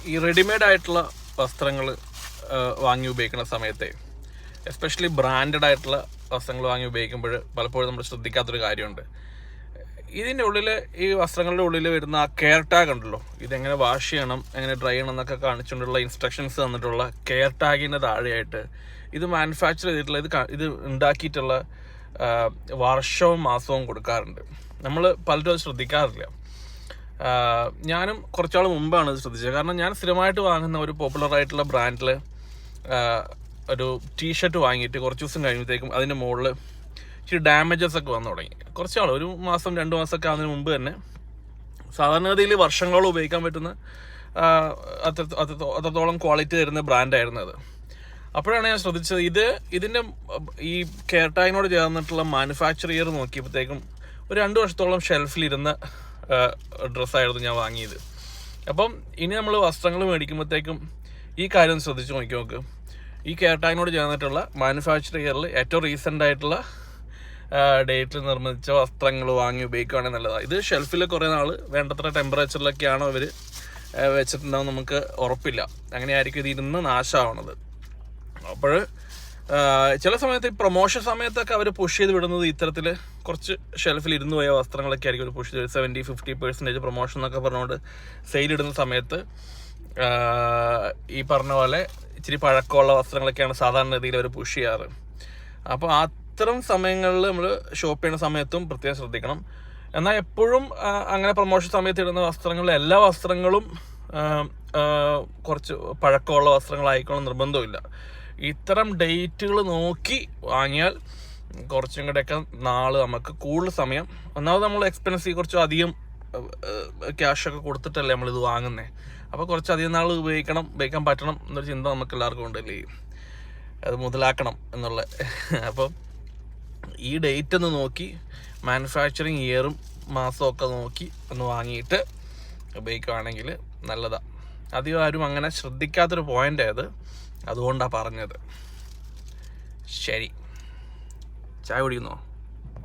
ഈ റെഡിമെയ്ഡ് ആയിട്ടുള്ള വസ്ത്രങ്ങൾ വാങ്ങി ഉപയോഗിക്കുന്ന സമയത്തെ എസ്പെഷ്യലി ബ്രാൻഡഡ് ആയിട്ടുള്ള വസ്ത്രങ്ങൾ വാങ്ങി ഉപയോഗിക്കുമ്പോൾ പലപ്പോഴും നമ്മൾ ശ്രദ്ധിക്കാത്തൊരു കാര്യമുണ്ട്. ഇതിൻ്റെ ഉള്ളിൽ, ഈ വസ്ത്രങ്ങളുടെ ഉള്ളിൽ വരുന്ന ആ കെയർ ടാഗ് ഉണ്ടല്ലോ, ഇതെങ്ങനെ വാഷ് ചെയ്യണം, എങ്ങനെ ഡ്രൈ ചെയ്യണം എന്നൊക്കെ കാണിച്ചുകൊണ്ടുള്ള ഇൻസ്ട്രക്ഷൻസ് തന്നിട്ടുള്ള കെയർ ടാഗിൻ്റെ താഴെയായിട്ട് ഇത് മാനുഫാക്ചർ ചെയ്തിട്ടുള്ള ഇത് ഉണ്ടാക്കിയിട്ടുള്ള വർഷവും മാസവും കൊടുക്കാറുണ്ട്. നമ്മൾ പലരും അത് ശ്രദ്ധിക്കാറില്ല. ഞാനും കുറച്ചാൾ മുമ്പാണ് ഇത് ശ്രദ്ധിച്ചത്. കാരണം ഞാൻ സ്ഥിരമായിട്ട് വാങ്ങുന്ന ഒരു പോപ്പുലറായിട്ടുള്ള ബ്രാൻഡിൽ ഒരു ടീഷർട്ട് വാങ്ങിയിട്ട് കുറച്ച് ദിവസം കഴിയുമ്പോഴത്തേക്കും അതിൻ്റെ മുകളിൽ ഇച്ചിരി ഡാമേജസ് ഒക്കെ വന്നു തുടങ്ങി. കുറച്ചാൾ, 1 മാസം 2 മാസമൊക്കെ ആവുന്നതിന് മുമ്പ് തന്നെ സാധാരണഗതിയിൽ വർഷങ്ങളോളം ഉപയോഗിക്കാൻ പറ്റുന്ന അത്രത്തോളം ക്വാളിറ്റി തരുന്ന ബ്രാൻഡായിരുന്നു അത്. അപ്പോഴാണ് ഞാൻ ശ്രദ്ധിച്ചത്, ഇതിൻ്റെ ഈ കെയർ ടാഗിനോട് ചേർന്നിട്ടുള്ള മാനുഫാക്ചർ ഇയർ നോക്കിയപ്പോഴത്തേക്കും ഒരു 2 വർഷത്തോളം ഷെൽഫിലിരുന്ന ഡ്രസ്സായിരുന്നു ഞാൻ വാങ്ങിയത്. അപ്പം ഇനി നമ്മൾ വസ്ത്രങ്ങൾ മേടിക്കുമ്പോഴത്തേക്കും ഈ കാര്യം ശ്രദ്ധിച്ച് നോക്ക്. ഈ കെയർ ടാഗിനോട് ചേർന്നിട്ടുള്ള മാനുഫാക്ചർ ഇയറിൽ ഏറ്റവും റീസെൻ്റ് ആയിട്ടുള്ള ഡേറ്റിൽ നിർമ്മിച്ച വസ്ത്രങ്ങൾ വാങ്ങി ഉപയോഗിക്കുകയാണെങ്കിൽ നല്ലതാണ്. ഇത് ഷെൽഫിൽ കുറേ നാൾ വേണ്ടത്ര ടെമ്പറേച്ചറിലൊക്കെയാണോ അവർ വെച്ചിട്ടുണ്ടാവും, നമുക്ക് ഉറപ്പില്ല. അങ്ങനെയായിരിക്കും ഇതിരുന്ന് നാശമാവണത്. അപ്പോൾ ചില സമയത്ത് ഈ പ്രൊമോഷൻ സമയത്തൊക്കെ അവർ പുഷ് ചെയ്ത് വിടുന്നത് ഇത്തരത്തിൽ കുറച്ച് ഷെൽഫിൽ ഇരുന്ന് പോയ വസ്ത്രങ്ങളൊക്കെ ആയിരിക്കും അവർ പുഷ് ചെയ്ത് 70-50% പ്രൊമോഷൻ എന്നൊക്കെ പറഞ്ഞുകൊണ്ട് സെയിലിടുന്ന സമയത്ത് ഈ പറഞ്ഞ പോലെ ഇച്ചിരി പഴക്കമുള്ള വസ്ത്രങ്ങളൊക്കെയാണ് സാധാരണ രീതിയിൽ അവർ പുഷ് ചെയ്യാറ്. അപ്പോൾ അത്തരം സമയങ്ങളിൽ നമ്മൾ ഷോപ്പ് ചെയ്യുന്ന സമയത്തും പ്രത്യേകം ശ്രദ്ധിക്കണം. എന്നാൽ എപ്പോഴും അങ്ങനെ പ്രൊമോഷൻ സമയത്ത് ഇടുന്ന വസ്ത്രങ്ങളിൽ എല്ലാ വസ്ത്രങ്ങളും കുറച്ച് പഴക്കമുള്ള വസ്ത്രങ്ങളായിക്കോളും നിർബന്ധമില്ല. ഇത്തരം ഡേറ്റുകൾ നോക്കി വാങ്ങിയാൽ കുറച്ചും കൂടെയൊക്കെ നാൾ നമുക്ക് കൂടുതൽ സമയം, ഒന്നാമത് നമ്മൾ എക്സ്പെൻസീവ് കുറച്ച് അധികം ക്യാഷൊക്കെ കൊടുത്തിട്ടല്ലേ നമ്മളിത് വാങ്ങുന്നത്. അപ്പോൾ കുറച്ചധികം നാൾ ഉപയോഗിക്കാൻ പറ്റണം എന്നൊരു ചിന്ത നമുക്ക് എല്ലാവർക്കും ഉണ്ടല്ലേ, അത് മുതലാക്കണം എന്നുള്ള. അപ്പം ഈ ഡേറ്റ് ഒന്ന് നോക്കി മാനുഫാക്ചറിങ് ഇയറും മാസവും ഒക്കെ നോക്കി ഒന്ന് വാങ്ങിയിട്ട് ഉപയോഗിക്കുകയാണെങ്കിൽ നല്ലതാണ്. അധികം ആരും അങ്ങനെ ശ്രദ്ധിക്കാത്തൊരു പോയിൻ്റ് ആയത്, അതുകൊണ്ടാണ് പറഞ്ഞത്. ശരി, ചായ കുടിക്കുന്നോ?